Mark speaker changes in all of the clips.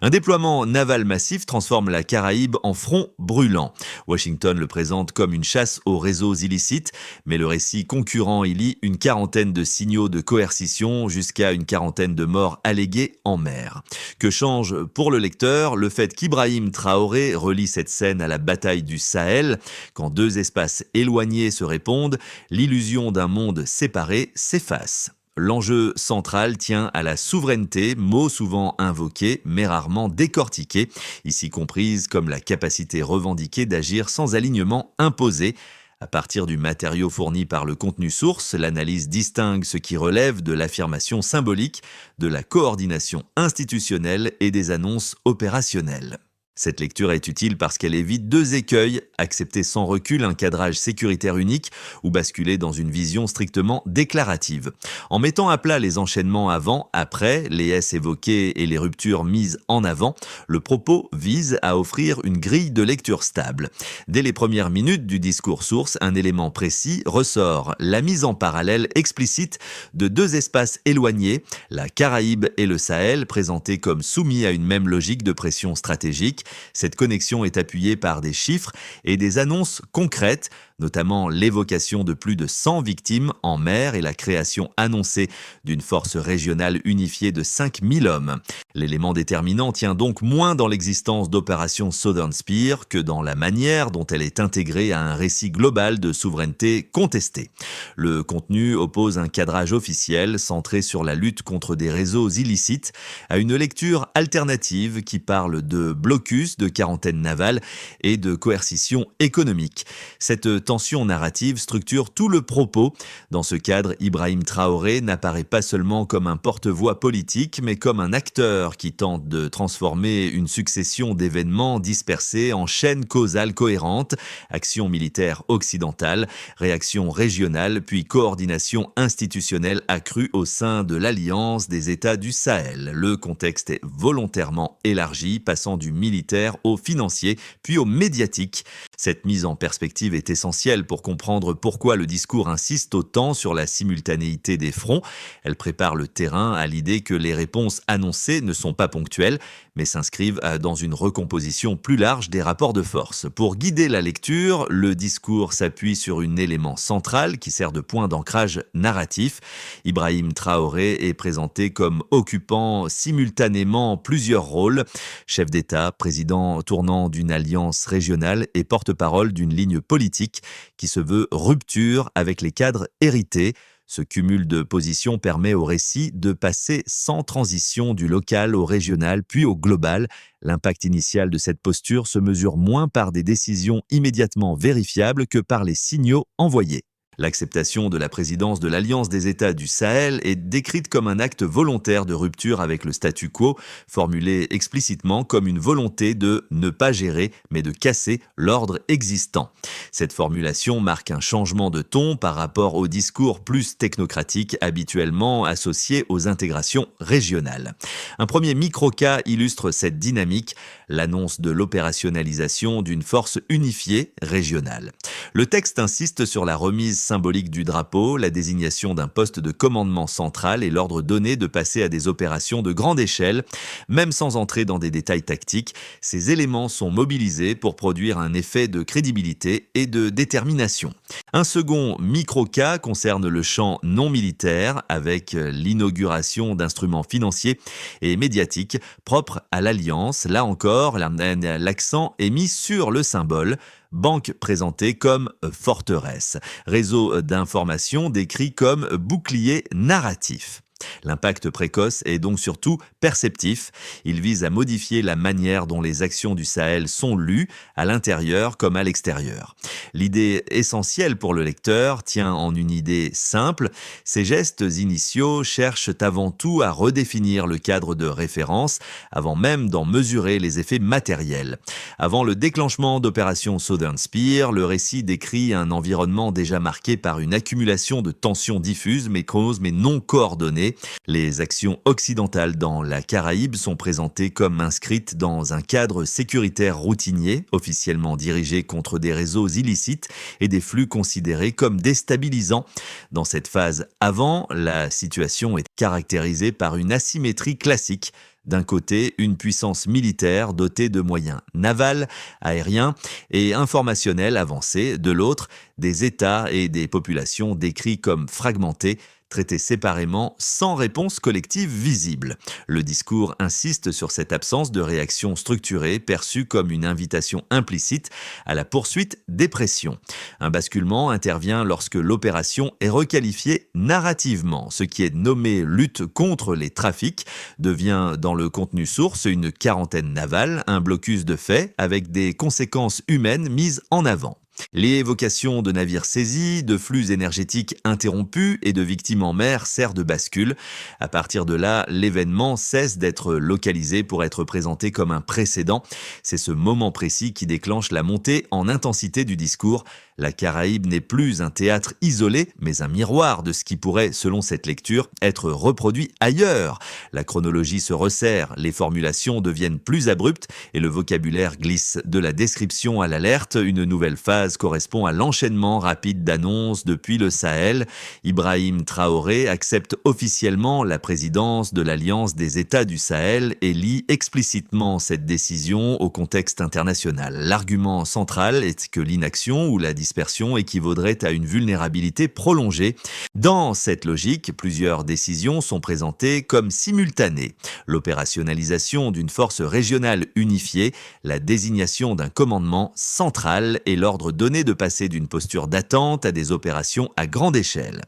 Speaker 1: Un déploiement naval massif transforme la Caraïbe en front brûlant. Washington le présente comme une chasse aux réseaux illicites, mais le récit concurrent y lie une quarantaine de signaux de coercition jusqu'à une quarantaine de morts alléguées en mer. Que change pour le lecteur le fait qu'Ibrahim Traoré relie cette scène à la bataille du Sahel? Quand deux espaces éloignés se répondent, l'illusion d'un monde séparé s'efface. L'enjeu central tient à la souveraineté, mot souvent invoqué mais rarement décortiqué, ici comprise comme la capacité revendiquée d'agir sans alignement imposé. À partir du matériau fourni par le contenu source, l'analyse distingue ce qui relève de l'affirmation symbolique, de la coordination institutionnelle et des annonces opérationnelles. Cette lecture est utile parce qu'elle évite deux écueils, accepter sans recul un cadrage sécuritaire unique ou basculer dans une vision strictement déclarative. En mettant à plat les enchaînements avant, après, les S évoqués et les ruptures mises en avant, le propos vise à offrir une grille de lecture stable. Dès les premières minutes du discours source, un élément précis ressort, la mise en parallèle explicite de deux espaces éloignés, la Caraïbe et le Sahel, présentés comme soumis à une même logique de pression stratégique. Cette connexion est appuyée par des chiffres et des annonces concrètes, notamment l'évocation de plus de 100 victimes en mer et la création annoncée d'une force régionale unifiée de 5000 hommes. L'élément déterminant tient donc moins dans l'existence d'opération Southern Spear que dans la manière dont elle est intégrée à un récit global de souveraineté contestée. Le contenu oppose un cadrage officiel centré sur la lutte contre des réseaux illicites à une lecture alternative qui parle de blocus, de quarantaine navale et de coercition économique. Cette tension narrative structure tout le propos. Dans ce cadre, Ibrahim Traoré n'apparaît pas seulement comme un porte-voix politique, mais comme un acteur qui tente de transformer une succession d'événements dispersés en chaînes causales cohérentes, action militaire occidentale, réaction régionale, puis coordination institutionnelle accrue au sein de l'Alliance des États du Sahel. Le contexte est volontairement élargi, passant du militaire au financier, puis au médiatique. Cette mise en perspective est essentielle pour comprendre pourquoi le discours insiste autant sur la simultanéité des fronts. Elle prépare le terrain à l'idée que les réponses annoncées ne sont pas ponctuelles, mais s'inscrivent dans une recomposition plus large des rapports de force. Pour guider la lecture, le discours s'appuie sur un élément central qui sert de point d'ancrage narratif. Ibrahim Traoré est présenté comme occupant simultanément plusieurs rôles, chef d'État, président tournant d'une alliance régionale et porte-parole d'une ligne politique qui se veut rupture avec les cadres hérités. Ce cumul de positions permet au récit de passer sans transition du local au régional puis au global. L'impact initial de cette posture se mesure moins par des décisions immédiatement vérifiables que par les signaux envoyés. L'acceptation de la présidence de l'Alliance des États du Sahel est décrite comme un acte volontaire de rupture avec le statu quo, formulé explicitement comme une volonté de ne pas gérer, mais de casser l'ordre existant. Cette formulation marque un changement de ton par rapport au discours plus technocratique habituellement associé aux intégrations régionales. Un premier micro-cas illustre cette dynamique, l'annonce de l'opérationnalisation d'une force unifiée régionale. Le texte insiste sur la remise symbolique du drapeau, la désignation d'un poste de commandement central et l'ordre donné de passer à des opérations de grande échelle. Même sans entrer dans des détails tactiques, ces éléments sont mobilisés pour produire un effet de crédibilité et de détermination. Un second micro-cas concerne le champ non militaire avec l'inauguration d'instruments financiers et médiatiques propres à l'Alliance. Là encore, l'accent est mis sur le symbole. Banque présentée comme forteresse, réseau d'information décrit comme bouclier narratif. L'impact précoce est donc surtout perceptif. Il vise à modifier la manière dont les actions du Sahel sont lues, à l'intérieur comme à l'extérieur. L'idée essentielle pour le lecteur tient en une idée simple. Ces gestes initiaux cherchent avant tout à redéfinir le cadre de référence, avant même d'en mesurer les effets matériels. Avant le déclenchement d'opération Southern Spear, le récit décrit un environnement déjà marqué par une accumulation de tensions diffuses mais non coordonnées, coordonnée. Les actions occidentales dans la Caraïbe sont présentées comme inscrites dans un cadre sécuritaire routinier, officiellement dirigé contre des réseaux illicites et des flux considérés comme déstabilisants. Dans cette phase avant, la situation est caractérisée par une asymétrie classique. D'un côté, une puissance militaire dotée de moyens navals, aériens et informationnels avancés. De l'autre, des États et des populations décrits comme fragmentés, traités séparément sans réponse collective visible. Le discours insiste sur cette absence de réaction structurée perçue comme une invitation implicite à la poursuite des pressions. Un basculement intervient lorsque l'opération est requalifiée narrativement. Ce qui est nommé lutte contre les trafics devient dans le contenu source une quarantaine navale, un blocus de faits avec des conséquences humaines mises en avant. Les évocations de navires saisis, de flux énergétiques interrompus et de victimes en mer servent de bascule. À partir de là, l'événement cesse d'être localisé pour être présenté comme un précédent. C'est ce moment précis qui déclenche la montée en intensité du discours. La Caraïbe n'est plus un théâtre isolé, mais un miroir de ce qui pourrait, selon cette lecture, être reproduit ailleurs. La chronologie se resserre, les formulations deviennent plus abruptes et le vocabulaire glisse de la description à l'alerte. Une nouvelle phase correspond à l'enchaînement rapide d'annonces depuis le Sahel. Ibrahim Traoré accepte officiellement la présidence de l'Alliance des États du Sahel et lie explicitement cette décision au contexte international. L'argument central est que l'inaction ou la dispersion équivaudrait à une vulnérabilité prolongée. Dans cette logique, plusieurs décisions sont présentées comme simultanées. L'opérationnalisation d'une force régionale unifiée, la désignation d'un commandement central et l'ordre donné de passer d'une posture d'attente à des opérations à grande échelle.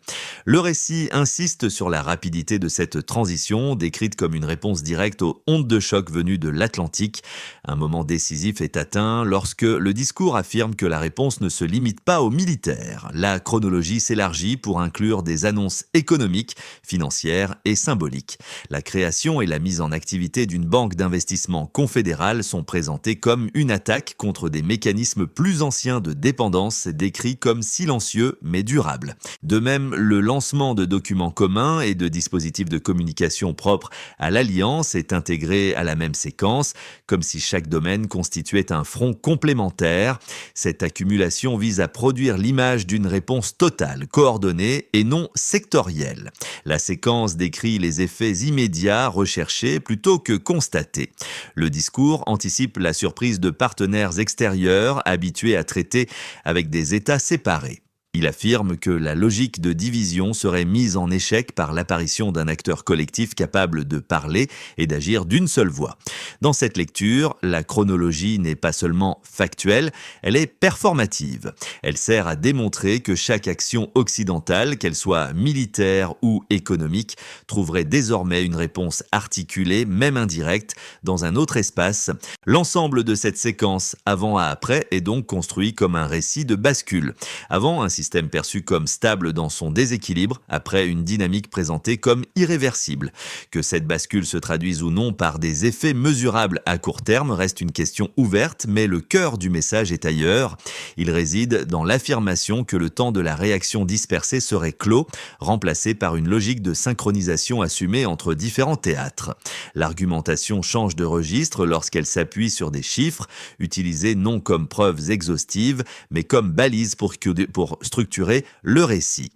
Speaker 1: Le récit insiste sur la rapidité de cette transition, décrite comme une réponse directe aux ondes de choc venues de l'Atlantique. Un moment décisif est atteint lorsque le discours affirme que la réponse ne se limite pas aux militaires. La chronologie s'élargit pour inclure des annonces économiques, financières et symboliques. La création et la mise en activité d'une banque d'investissement confédérale sont présentées comme une attaque contre des mécanismes plus anciens de dépendance décrits comme silencieux mais durables. De même, le lancement de documents communs et de dispositifs de communication propres à l'Alliance est intégré à la même séquence, comme si chaque domaine constituait un front complémentaire. Cette accumulation vise à produire l'image d'une réponse totale, coordonnée et non sectorielle. La séquence décrit les effets immédiats recherchés plutôt que constatés. Le discours anticipe la surprise de partenaires extérieurs habitués à traiter avec des États séparés. Il affirme que la logique de division serait mise en échec par l'apparition d'un acteur collectif capable de parler et d'agir d'une seule voix. Dans cette lecture, la chronologie n'est pas seulement factuelle, elle est performative. Elle sert à démontrer que chaque action occidentale, qu'elle soit militaire ou économique, trouverait désormais une réponse articulée, même indirecte, dans un autre espace. L'ensemble de cette séquence avant à après est donc construit comme un récit de bascule. Avant, un système perçu comme stable dans son déséquilibre, après une dynamique présentée comme irréversible. Que cette bascule se traduise ou non par des effets mesurables à court terme reste une question ouverte, mais le cœur du message est ailleurs. Il réside dans l'affirmation que le temps de la réaction dispersée serait clos, remplacé par une logique de synchronisation assumée entre différents théâtres. L'argumentation change de registre lorsqu'elle s'appuie sur des chiffres, utilisés non comme preuves exhaustives, mais comme balises pour structurer le récit.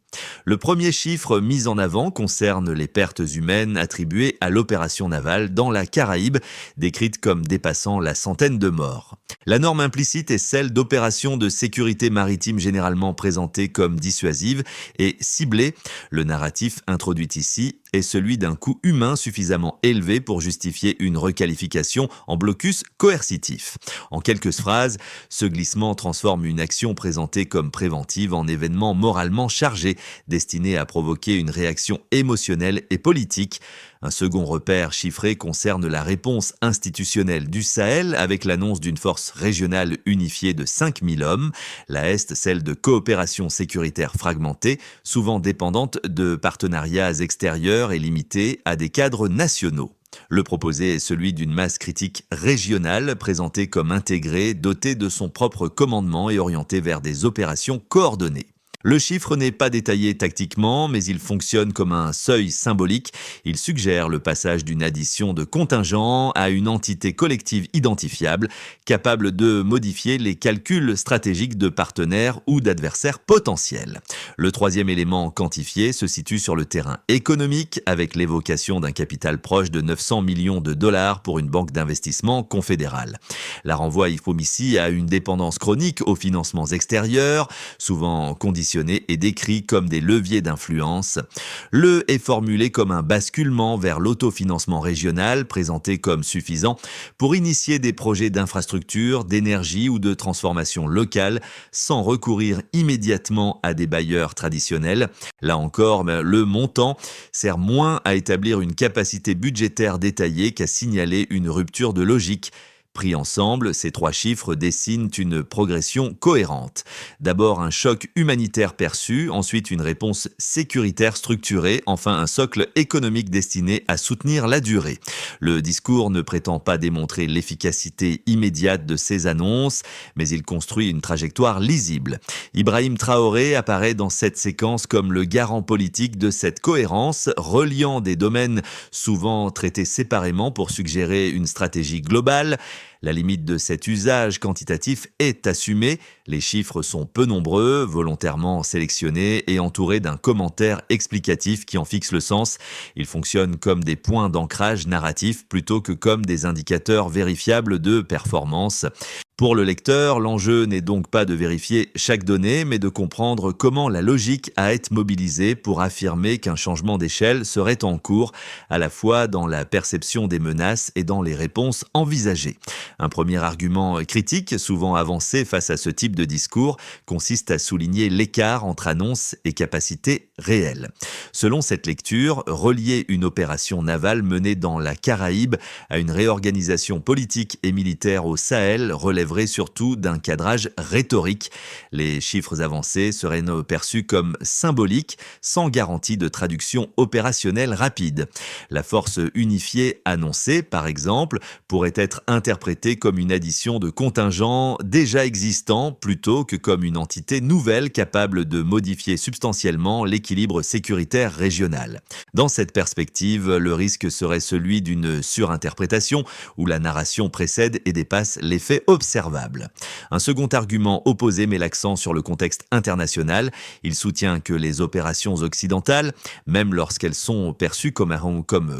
Speaker 1: Le premier chiffre mis en avant concerne les pertes humaines attribuées à l'opération navale dans la Caraïbe, décrite comme dépassant la centaine de morts. La norme implicite est celle d'opérations de sécurité maritime généralement présentées comme dissuasives et ciblées. Le narratif introduit ici est celui d'un coût humain suffisamment élevé pour justifier une requalification en blocus coercitif. En quelques phrases, ce glissement transforme une action présentée comme préventive en événement moralement chargé, destiné à provoquer une réaction émotionnelle et politique. Un second repère chiffré concerne la réponse institutionnelle du Sahel avec l'annonce d'une force régionale unifiée de 5000 hommes. La Est, celle de coopération sécuritaire fragmentée, souvent dépendante de partenariats extérieurs et limitée à des cadres nationaux. Le proposé est celui d'une masse critique régionale présentée comme intégrée, dotée de son propre commandement et orientée vers des opérations coordonnées. Le chiffre n'est pas détaillé tactiquement, mais il fonctionne comme un seuil symbolique. Il suggère le passage d'une addition de contingents à une entité collective identifiable, capable de modifier les calculs stratégiques de partenaires ou d'adversaires potentiels. Le troisième élément quantifié se situe sur le terrain économique, avec l'évocation d'un capital proche de 900 millions de dollars pour une banque d'investissement confédérale. La renvoie ici à une dépendance chronique aux financements extérieurs, souvent conditionnés et décrits comme des leviers d'influence. Le est formulé comme un basculement vers l'autofinancement régional, présenté comme suffisant pour initier des projets d'infrastructure, d'énergie ou de transformation locale, sans recourir immédiatement à des bailleurs traditionnels. Là encore, le montant sert moins à établir une capacité budgétaire détaillée qu'à signaler une rupture de logique. Pris ensemble, ces trois chiffres dessinent une progression cohérente. D'abord un choc humanitaire perçu, ensuite une réponse sécuritaire structurée, enfin un socle économique destiné à soutenir la durée. Le discours ne prétend pas démontrer l'efficacité immédiate de ces annonces, mais il construit une trajectoire lisible. Ibrahim Traoré apparaît dans cette séquence comme le garant politique de cette cohérence, reliant des domaines souvent traités séparément pour suggérer une stratégie globale. La limite de cet usage quantitatif est assumée, les chiffres sont peu nombreux, volontairement sélectionnés et entourés d'un commentaire explicatif qui en fixe le sens. Ils fonctionnent comme des points d'ancrage narratif plutôt que comme des indicateurs vérifiables de performance. Pour le lecteur, l'enjeu n'est donc pas de vérifier chaque donnée, mais de comprendre comment la logique a été mobilisée pour affirmer qu'un changement d'échelle serait en cours, à la fois dans la perception des menaces et dans les réponses envisagées. Un premier argument critique, souvent avancé face à ce type de discours, consiste à souligner l'écart entre annonces et capacités réelles. Selon cette lecture, relier une opération navale menée dans la Caraïbe à une réorganisation politique et militaire au Sahel relèverait surtout d'un cadrage rhétorique. Les chiffres avancés seraient perçus comme symboliques, sans garantie de traduction opérationnelle rapide. La force unifiée annoncée, par exemple, pourrait être interprétée comme une addition de contingents déjà existants plutôt que comme une entité nouvelle capable de modifier substantiellement l'équilibre sécuritaire régional. Dans cette perspective, le risque serait celui d'une surinterprétation où la narration précède et dépasse les faits observables. Un second argument opposé met l'accent sur le contexte international. Il soutient que les opérations occidentales, même lorsqu'elles sont perçues comme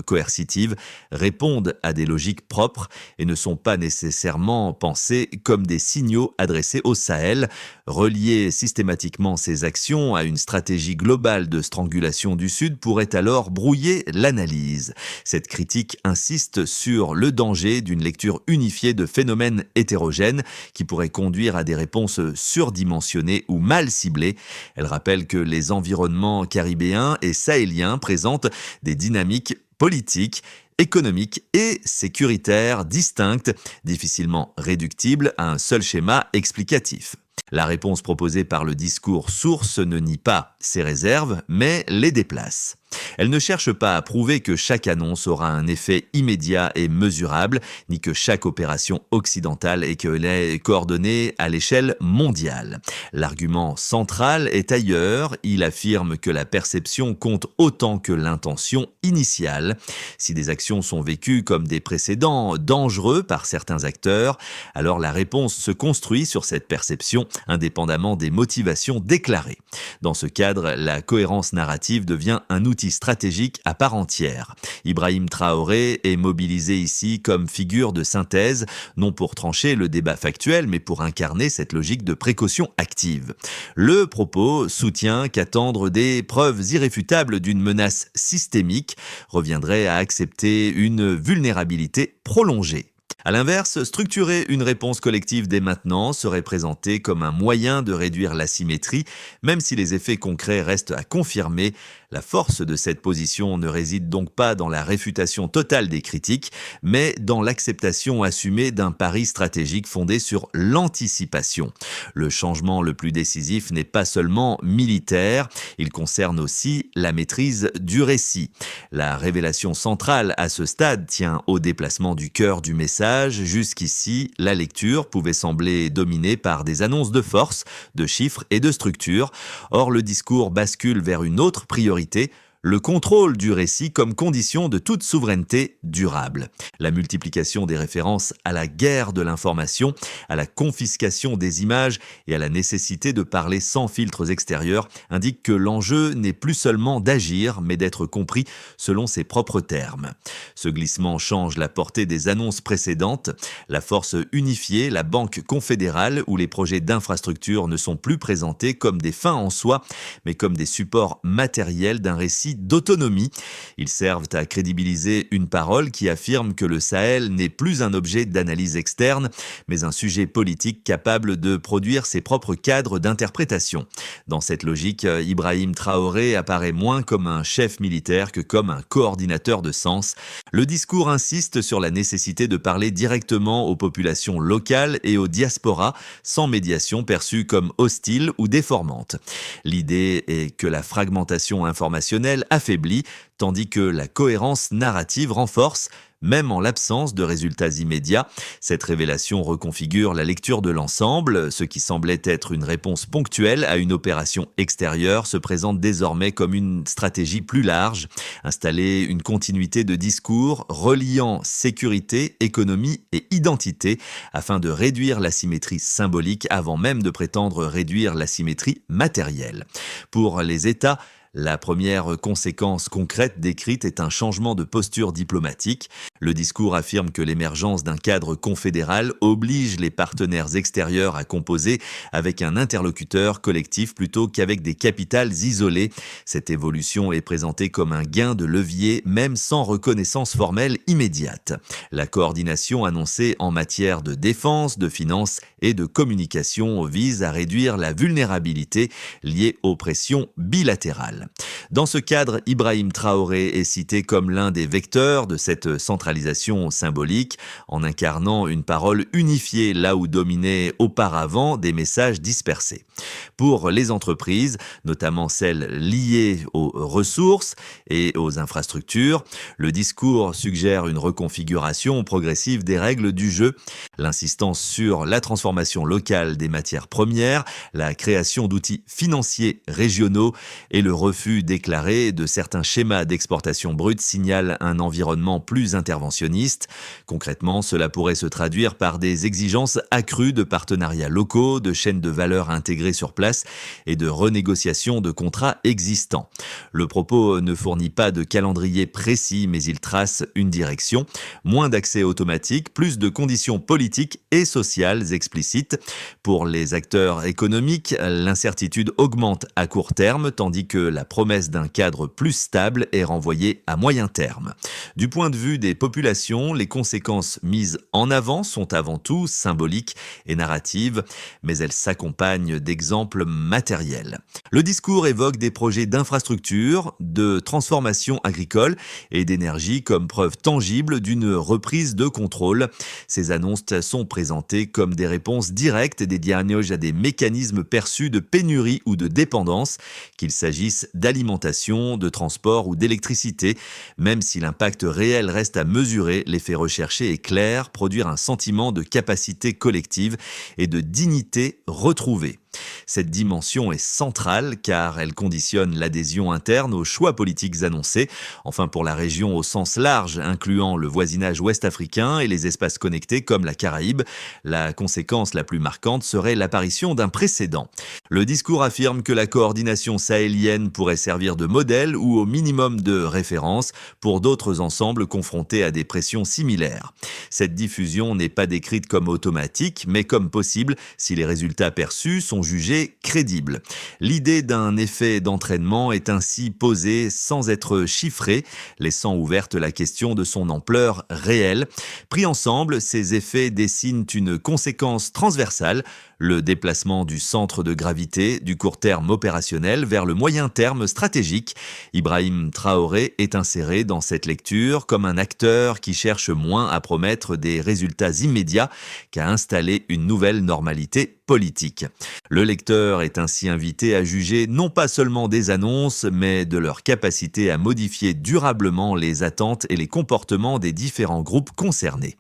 Speaker 1: coercitives, répondent à des logiques propres et ne sont pas nécessairement pensées comme des signaux adressés au Sahel. Relier systématiquement ces actions à une stratégie globale de strangulation du Sud pourrait alors brouiller l'analyse. Cette critique insiste sur le danger d'une lecture unifiée de phénomènes hétérogènes qui pourrait conduire à des réponses surdimensionnées ou mal ciblées. Elle rappelle que les environnements caribéens et sahéliens présentent des dynamiques politiques, économiques et sécuritaires distinctes, difficilement réductibles à un seul schéma explicatif. La réponse proposée par le discours source ne nie pas ces réserves, mais les déplace. Elle ne cherche pas à prouver que chaque annonce aura un effet immédiat et mesurable, ni que chaque opération occidentale est coordonnée à l'échelle mondiale. L'argument central est ailleurs, il affirme que la perception compte autant que l'intention initiale. Si des actions sont vécues comme des précédents dangereux par certains acteurs, alors la réponse se construit sur cette perception, indépendamment des motivations déclarées. Dans ce cadre, la cohérence narrative devient un outil stratégique à part entière. Ibrahim Traoré est mobilisé ici comme figure de synthèse, non pour trancher le débat factuel, mais pour incarner cette logique de précaution active. Le propos soutient qu'attendre des preuves irréfutables d'une menace systémique reviendrait à accepter une vulnérabilité prolongée. À l'inverse, structurer une réponse collective dès maintenant serait présenté comme un moyen de réduire l'asymétrie, même si les effets concrets restent à confirmer. La force de cette position ne réside donc pas dans la réfutation totale des critiques, mais dans l'acceptation assumée d'un pari stratégique fondé sur l'anticipation. Le changement le plus décisif n'est pas seulement militaire, il concerne aussi la maîtrise du récit. La révélation centrale à ce stade tient au déplacement du cœur du message message, jusqu'ici, la lecture pouvait sembler dominée par des annonces de force, de chiffres et de structures. Or, le discours bascule vers une autre priorité, le contrôle du récit comme condition de toute souveraineté durable. La multiplication des références à la guerre de l'information, à la confiscation des images et à la nécessité de parler sans filtres extérieurs indique que l'enjeu n'est plus seulement d'agir, mais d'être compris selon ses propres termes. Ce glissement change la portée des annonces précédentes. La force unifiée, la banque confédérale, où les projets d'infrastructure ne sont plus présentés comme des fins en soi, mais comme des supports matériels d'un récit d'autonomie. Ils servent à crédibiliser une parole qui affirme que le Sahel n'est plus un objet d'analyse externe, mais un sujet politique capable de produire ses propres cadres d'interprétation. Dans cette logique, Ibrahim Traoré apparaît moins comme un chef militaire que comme un coordinateur de sens. Le discours insiste sur la nécessité de parler directement aux populations locales et aux diasporas, sans médiation perçue comme hostile ou déformante. L'idée est que la fragmentation informationnelle affaiblit, tandis que la cohérence narrative renforce, même en l'absence de résultats immédiats. Cette révélation reconfigure la lecture de l'ensemble. Ce qui semblait être une réponse ponctuelle à une opération extérieure se présente désormais comme une stratégie plus large, installer une continuité de discours reliant sécurité, économie et identité afin de réduire l'asymétrie symbolique avant même de prétendre réduire l'asymétrie matérielle. Pour les États, la première conséquence concrète décrite est un changement de posture diplomatique. Le discours affirme que l'émergence d'un cadre confédéral oblige les partenaires extérieurs à composer avec un interlocuteur collectif plutôt qu'avec des capitales isolées. Cette évolution est présentée comme un gain de levier, même sans reconnaissance formelle immédiate. La coordination annoncée en matière de défense, de finances et de communication vise à réduire la vulnérabilité liée aux pressions bilatérales. Dans ce cadre, Ibrahim Traoré est cité comme l'un des vecteurs de cette centralisation symbolique, en incarnant une parole unifiée là où dominaient auparavant des messages dispersés. Pour les entreprises, notamment celles liées aux ressources et aux infrastructures, le discours suggère une reconfiguration progressive des règles du jeu, l'insistance sur la transformation locale des matières premières, la création d'outils financiers régionaux et le refus déclaré de certains schémas d'exportation brute signale un environnement plus interventionniste. Concrètement, cela pourrait se traduire par des exigences accrues de partenariats locaux, de chaînes de valeur intégrées sur place et de renégociation de contrats existants. Le propos ne fournit pas de calendrier précis, mais il trace une direction. Moins d'accès automatique, plus de conditions politiques et sociales explicites. Pour les acteurs économiques, l'incertitude augmente à court terme, tandis que la promesse d'un cadre plus stable est renvoyée à moyen terme. Du point de vue des populations, les conséquences mises en avant sont avant tout symboliques et narratives, mais elles s'accompagnent d'exemples matériels. Le discours évoque des projets d'infrastructure, de transformation agricole et d'énergie comme preuve tangible d'une reprise de contrôle. Ces annonces sont présentées comme des réponses directes et des diagnostics à des mécanismes perçus de pénurie ou de dépendance, qu'il s'agisse d'alimentation, de transport ou d'électricité. Même si l'impact réel reste à mesurer, l'effet recherché est clair, produire un sentiment de capacité collective et de dignité retrouvée. Cette dimension est centrale car elle conditionne l'adhésion interne aux choix politiques annoncés. Enfin, pour la région au sens large, incluant le voisinage ouest-africain et les espaces connectés comme la Caraïbe, la conséquence la plus marquante serait l'apparition d'un précédent. Le discours affirme que la coordination sahélienne pourrait servir de modèle ou au minimum de référence pour d'autres ensembles confrontés à des pressions similaires. Cette diffusion n'est pas décrite comme automatique, mais comme possible si les résultats perçus sont jugés crédibles. L'idée d'un effet d'entraînement est ainsi posée sans être chiffrée, laissant ouverte la question de son ampleur réelle. Pris ensemble, ces effets dessinent une conséquence transversale, le déplacement du centre de gravité du court terme opérationnel vers le moyen terme stratégique. Ibrahim Traoré est inséré dans cette lecture comme un acteur qui cherche moins à promettre des résultats immédiats qu'à installer une nouvelle normalité politique. Le lecteur est ainsi invité à juger non pas seulement des annonces, mais de leur capacité à modifier durablement les attentes et les comportements des différents groupes concernés.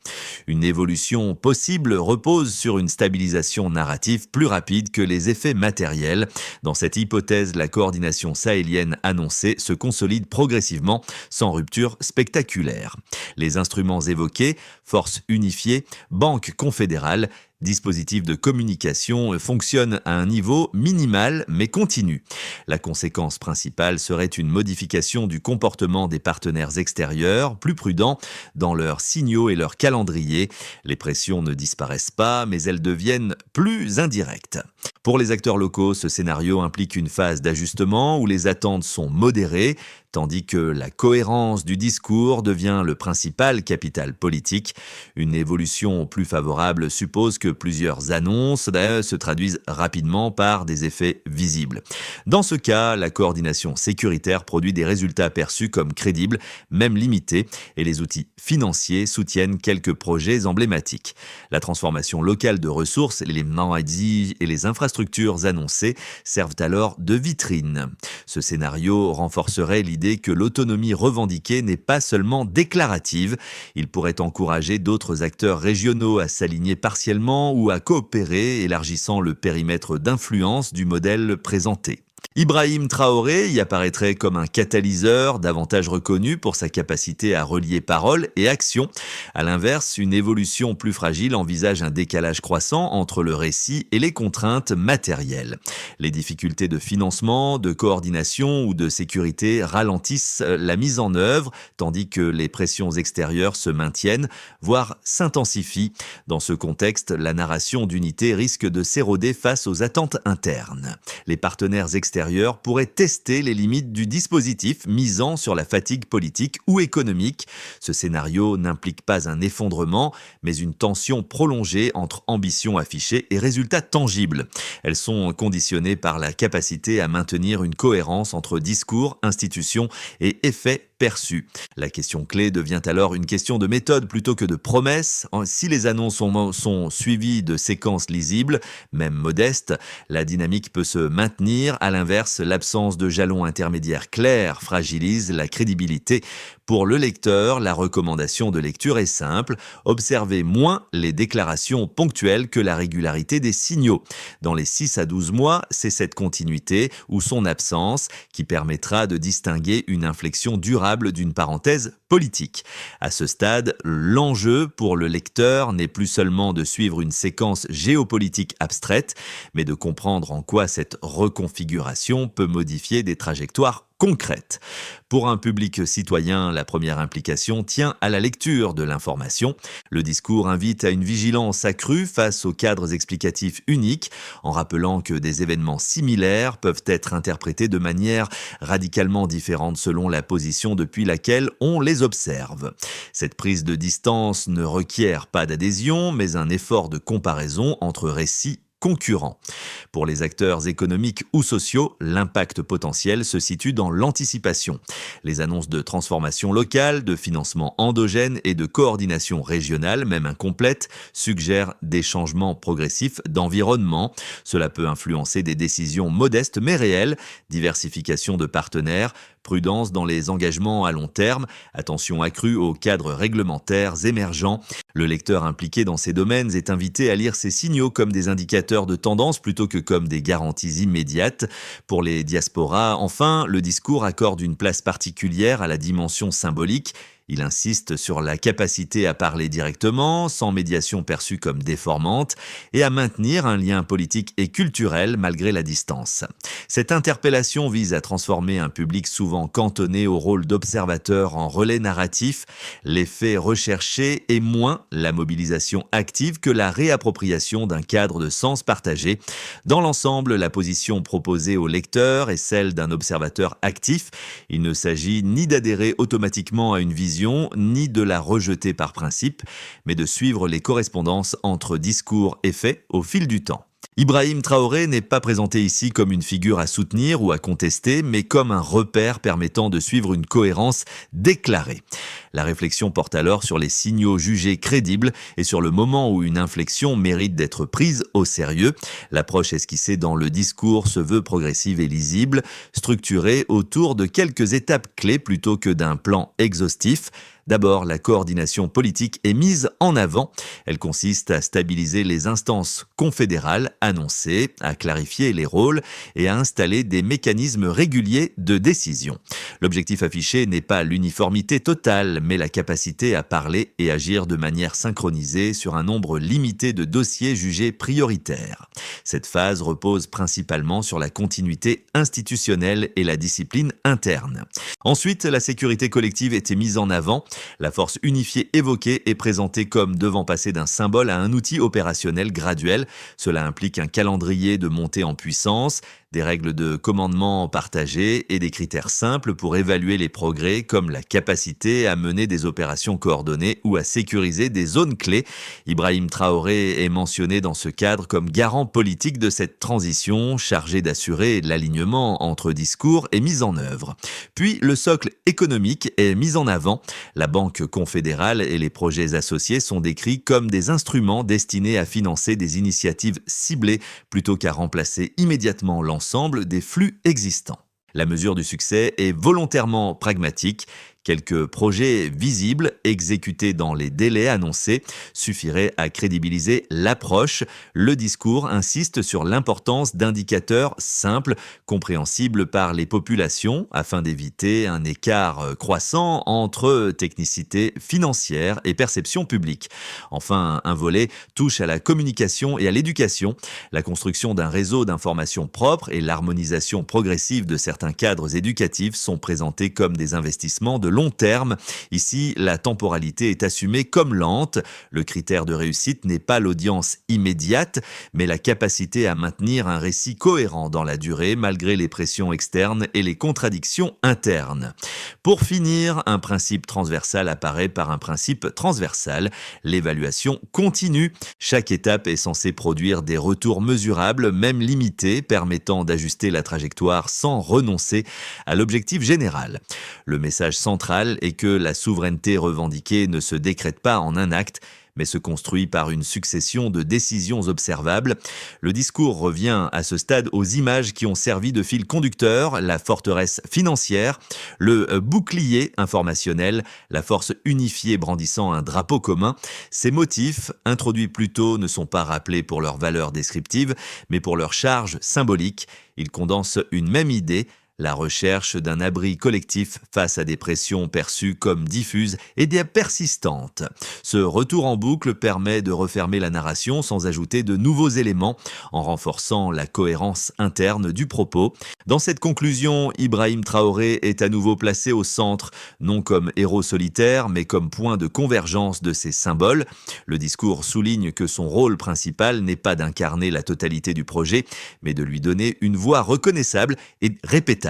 Speaker 1: Une évolution possible repose sur une stabilisation narrative plus rapide que les effets matériels. Dans cette hypothèse, la coordination sahélienne annoncée se consolide progressivement sans rupture spectaculaire. Les instruments évoqués, forces unifiées, banques confédérales, dispositifs de communication fonctionnent à un niveau minimal mais continu. La conséquence principale serait une modification du comportement des partenaires extérieurs, plus prudents dans leurs signaux et leurs calendriers. Les pressions ne disparaissent pas, mais elles deviennent plus indirectes. Pour les acteurs locaux, ce scénario implique une phase d'ajustement où les attentes sont modérées, tandis que la cohérence du discours devient le principal capital politique. Une évolution plus favorable suppose que plusieurs annonces se traduisent rapidement par des effets visibles. Dans ce cas, la coordination sécuritaire produit des résultats perçus comme crédibles, même limités, et les outils financiers soutiennent quelques projets emblématiques. La transformation locale de ressources, les MNAIDI et les infrastructures annoncées servent alors de vitrine. Ce scénario renforcerait l'idée que l'autonomie revendiquée n'est pas seulement déclarative. Il pourrait encourager d'autres acteurs régionaux à s'aligner partiellement ou à coopérer, élargissant le périmètre d'influence du modèle présenté. Ibrahim Traoré y apparaîtrait comme un catalyseur, davantage reconnu pour sa capacité à relier parole et action. À l'inverse, une évolution plus fragile envisage un décalage croissant entre le récit et les contraintes matérielles. Les difficultés de financement, de coordination ou de sécurité ralentissent la mise en œuvre, tandis que les pressions extérieures se maintiennent, voire s'intensifient. Dans ce contexte, la narration d'unité risque de s'éroder face aux attentes internes. Les partenaires extérieurs pourraient tester les limites du dispositif misant sur la fatigue politique ou économique. Ce scénario n'implique pas un effondrement, mais une tension prolongée entre ambitions affichées et résultats tangibles. Elles sont conditionnées par la capacité à maintenir une cohérence entre discours, institutions et effets perçus. La question clé devient alors une question de méthode plutôt que de promesses. Si les annonces sont suivies de séquences lisibles, même modestes, la dynamique peut se maintenir. À l'inverse, l'absence de jalons intermédiaires clairs fragilise la crédibilité. Pour le lecteur, la recommandation de lecture est simple. Observez moins les déclarations ponctuelles que la régularité des signaux. Dans les 6 à 12 mois, c'est cette continuité ou son absence qui permettra de distinguer une inflexion durable d'une parenthèse politique. À ce stade, l'enjeu pour le lecteur n'est plus seulement de suivre une séquence géopolitique abstraite, mais de comprendre en quoi cette reconfiguration peut modifier des trajectoires concrètes. Pour un public citoyen, la première implication tient à la lecture de l'information. Le discours invite à une vigilance accrue face aux cadres explicatifs uniques, en rappelant que des événements similaires peuvent être interprétés de manière radicalement différente selon la position depuis laquelle on les observe. Cette prise de distance ne requiert pas d'adhésion, mais un effort de comparaison entre récits concurrents. Pour les acteurs économiques ou sociaux, l'impact potentiel se situe dans l'anticipation. Les annonces de transformation locale, de financement endogène et de coordination régionale, même incomplète, suggèrent des changements progressifs d'environnement. Cela peut influencer des décisions modestes mais réelles, diversification de partenaires, prudence dans les engagements à long terme, attention accrue aux cadres réglementaires émergents. Le lecteur impliqué dans ces domaines est invité à lire ces signaux comme des indicateurs de tendance plutôt que comme des garanties immédiates. Pour les diasporas, enfin, le discours accorde une place particulière à la dimension symbolique. Il insiste sur la capacité à parler directement, sans médiation perçue comme déformante, et à maintenir un lien politique et culturel malgré la distance. Cette interpellation vise à transformer un public souvent cantonné au rôle d'observateur en relais narratif. L'effet recherché est moins la mobilisation active que la réappropriation d'un cadre de sens partagé. Dans l'ensemble, la position proposée au lecteur est celle d'un observateur actif. Il ne s'agit ni d'adhérer automatiquement à une vision, ni de la rejeter par principe, mais de suivre les correspondances entre discours et faits au fil du temps. Ibrahim Traoré n'est pas présenté ici comme une figure à soutenir ou à contester, mais comme un repère permettant de suivre une cohérence déclarée. La réflexion porte alors sur les signaux jugés crédibles et sur le moment où une inflexion mérite d'être prise au sérieux. L'approche esquissée dans le discours se veut progressive et lisible, structurée autour de quelques étapes clés plutôt que d'un plan exhaustif. D'abord, la coordination politique est mise en avant. Elle consiste à stabiliser les instances confédérales annoncées, à clarifier les rôles et à installer des mécanismes réguliers de décision. L'objectif affiché n'est pas l'uniformité totale, mais la capacité à parler et agir de manière synchronisée sur un nombre limité de dossiers jugés prioritaires. Cette phase repose principalement sur la continuité institutionnelle et la discipline interne. Ensuite, la sécurité collective était mise en avant. La force unifiée évoquée est présentée comme devant passer d'un symbole à un outil opérationnel graduel. Cela implique un calendrier de montée en puissance, des règles de commandement partagées et des critères simples pour évaluer les progrès comme la capacité à mener des opérations coordonnées ou à sécuriser des zones clés. Ibrahim Traoré est mentionné dans ce cadre comme garant politique de cette transition, chargé d'assurer l'alignement entre discours et mise en œuvre. Puis le socle économique est mis en avant. La Banque confédérale et les projets associés sont décrits comme des instruments destinés à financer des initiatives ciblées plutôt qu'à remplacer immédiatement l'ensemble des flux existants. La mesure du succès est volontairement pragmatique. Quelques projets visibles, exécutés dans les délais annoncés, suffiraient à crédibiliser l'approche. Le discours insiste sur l'importance d'indicateurs simples, compréhensibles par les populations, afin d'éviter un écart croissant entre technicité financière et perception publique. Enfin, un volet touche à la communication et à l'éducation. La construction d'un réseau d'information propre et l'harmonisation progressive de certains cadres éducatifs sont présentés comme des investissements de long terme. Ici, la temporalité est assumée comme lente. Le critère de réussite n'est pas l'audience immédiate, mais la capacité à maintenir un récit cohérent dans la durée malgré les pressions externes et les contradictions internes. Pour finir, un principe transversal apparaît par un principe transversal, l'évaluation continue. Chaque étape est censée produire des retours mesurables, même limités, permettant d'ajuster la trajectoire sans renoncer à l'objectif général. Le message central est que la souveraineté revendiquée ne se décrète pas en un acte, mais se construit par une succession de décisions observables. Le discours revient à ce stade aux images qui ont servi de fil conducteur, la forteresse financière, le bouclier informationnel, la force unifiée brandissant un drapeau commun. Ces motifs, introduits plus tôt, ne sont pas rappelés pour leur valeur descriptive, mais pour leur charge symbolique. Ils condensent une même idée, la recherche d'un abri collectif face à des pressions perçues comme diffuses et persistantes. Ce retour en boucle permet de refermer la narration sans ajouter de nouveaux éléments, en renforçant la cohérence interne du propos. Dans cette conclusion, Ibrahim Traoré est à nouveau placé au centre, non comme héros solitaire, mais comme point de convergence de ses symboles. Le discours souligne que son rôle principal n'est pas d'incarner la totalité du projet, mais de lui donner une voix reconnaissable et répétable.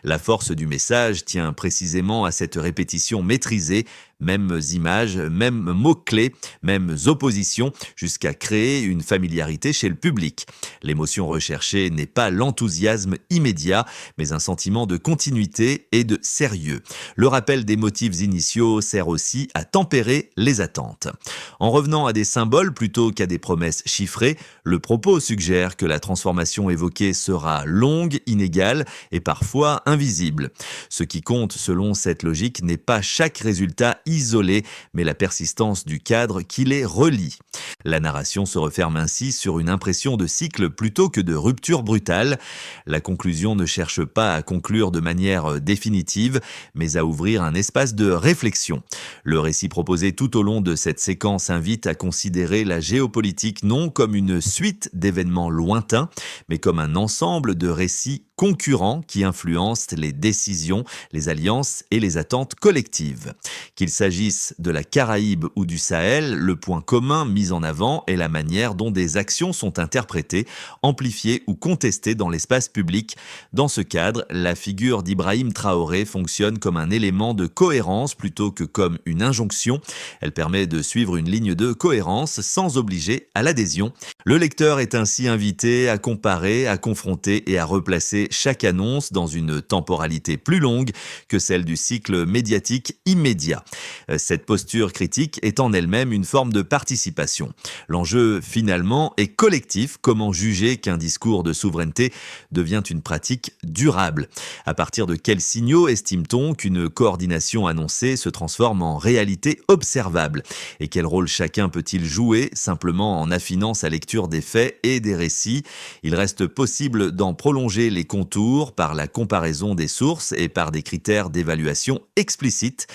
Speaker 1: La force du message tient précisément à cette répétition maîtrisée, mêmes images, mêmes mots-clés, mêmes oppositions, jusqu'à créer une familiarité chez le public. L'émotion recherchée n'est pas l'enthousiasme immédiat, mais un sentiment de continuité et de sérieux. Le rappel des motifs initiaux sert aussi à tempérer les attentes. En revenant à des symboles plutôt qu'à des promesses chiffrées, le propos suggère que la transformation évoquée sera longue, inégale et parfois invisible. Ce qui compte selon cette logique n'est pas chaque résultat isolé, mais la persistance du cadre qui les relie. La narration se referme ainsi sur une impression de cycle plutôt que de rupture brutale. La conclusion ne cherche pas à conclure de manière définitive, mais à ouvrir un espace de réflexion. Le récit proposé tout au long de cette séquence invite à considérer la géopolitique non comme une suite d'événements lointains, mais comme un ensemble de récits concurrents qui influencent les décisions, les alliances et les attentes collectives. Qu'il s'agisse de la Caraïbe ou du Sahel, le point commun mis en avant est la manière dont des actions sont interprétées, amplifiées ou contestées dans l'espace public. Dans ce cadre, la figure d'Ibrahim Traoré fonctionne comme un élément de cohérence plutôt que comme une injonction. Elle permet de suivre une ligne de cohérence sans obliger à l'adhésion. Le lecteur est ainsi invité à comparer, à confronter et à replacer chaque annonce dans une temporalité plus longue que celle du cycle médiatique immédiat. Cette posture critique est en elle-même une forme de participation. L'enjeu, finalement, est collectif. Comment juger qu'un discours de souveraineté devient une pratique durable? À partir de quels signaux estime-t-on qu'une coordination annoncée se transforme en réalité observable? Et quel rôle chacun peut-il jouer simplement en affinant sa lecture des faits et des récits? Il reste possible d'en prolonger les contours par la comparaison des sources et par des critères d'évaluation explicites.